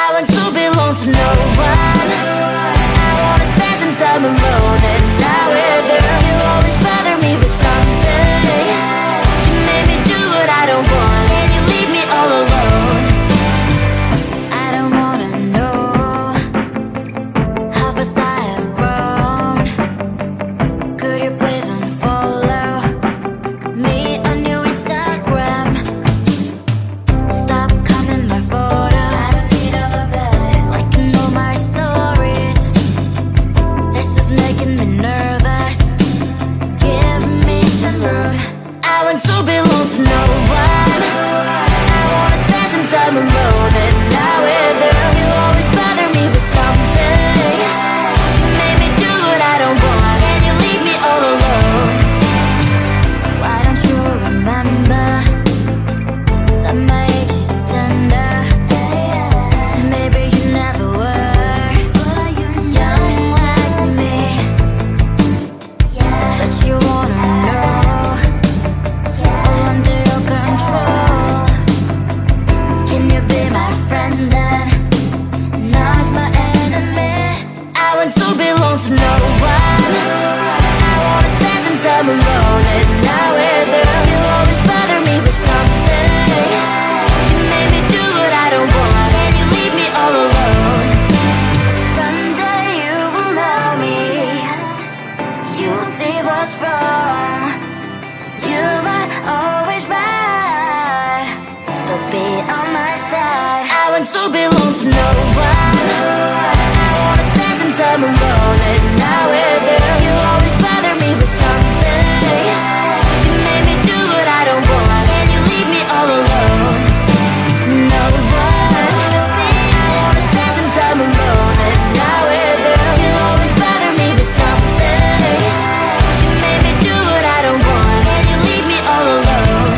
I want to belong to no one. I wanna spend some time alone and not with you. You always bother me with something. You made me do what I don't want, and you leave me all alone. I don't wanna know how fast I have grown. Could you please unfollow me on your Instagram? Stop commenting my photos. I read all of it, liking all my stories. This is making me nervous. Give me some room. I want to belong to no one. I wanna spend some time alone and not with you. You always bother me with something. You made me do what I don't want, and you leave me all alone. Why don't you remember that my age is tender? Maybe you never were young like me, but you wanna know all under your control. Can you be my friend then, not my enemy? I want to belong to no one. I wanna spend some time alone and not with you. You always bother me with something. You made me do what I don't want, and you leave me all alone. Someday you will know me. You'll see what's wrong. You might always right, but be on my side. I want to belong to no one. I wanna spend some time alone and not with you. You always bother me with something. You made me do what I don't want, and you leave me all alone. No one. I wanna spend some time alone and not with you. You always bother me with something. You made me do what I don't want, and you leave me all alone.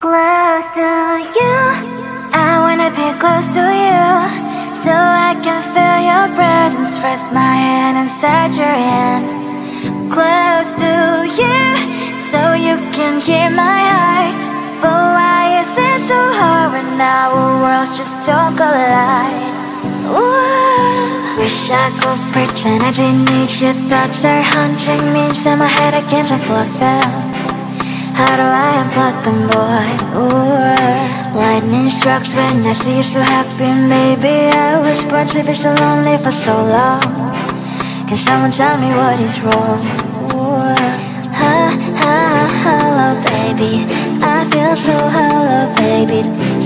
Close to you, I wanna be close to you, so I can feel your presence. Rest my hand inside your hand. Close to you, so you can hear my heart. But why is it so hard when our worlds just don't collide? Ooh. Wish I could pretend I didn't need you. Thoughts are haunting me inside my head. I can't unplug them. How do I unplug them, boy? Ooh. Lightning strikes when I see you so happy. Maybe I was born to be so lonely for so long. Can someone tell me what is wrong? Ooh. Hello, baby. I feel so hollow, baby.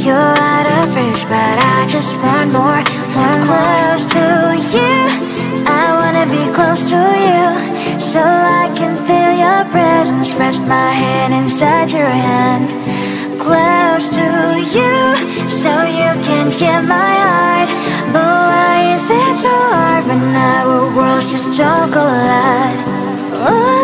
You're out of reach, but I just want more. Close to you, I wanna be close to you, so I can feel your presence. Rest my hand inside your hand. Close to you, so you can hear my heart. But why is it so hard when our worlds just don't collide? Ooh.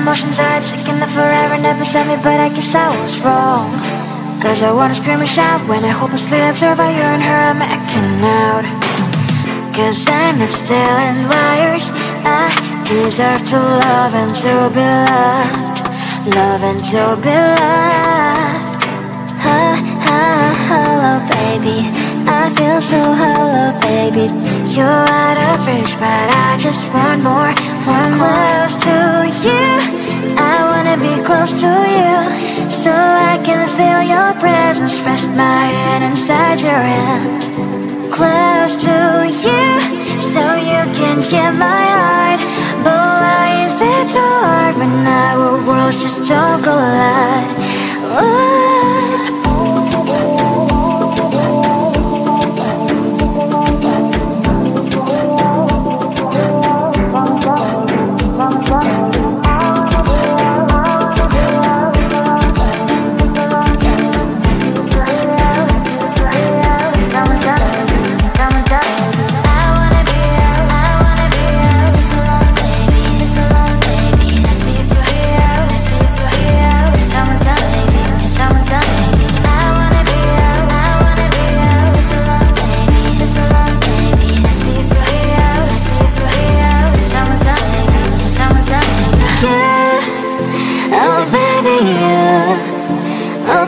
Emotions are taking the forever, never sent me, but I guess I was wrong. Cause I wanna scream and shout when I hopelessly observe how you and her are making out. Cause I'm not stealing wires. I deserve to love and to be loved. Love and to be loved. Hello, baby. I feel so hollow, baby. You're out of reach, but I just want more. Close to you, I wanna be close to you, so I can feel your presence. Rest my hand inside your hand. Close to you, so you can hear my heart. and our worlds just don't collide.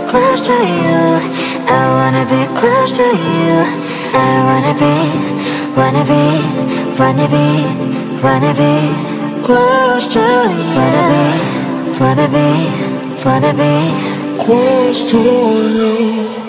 Close to you, I wanna be close to you. I wanna be close to you. Wanna be close to you.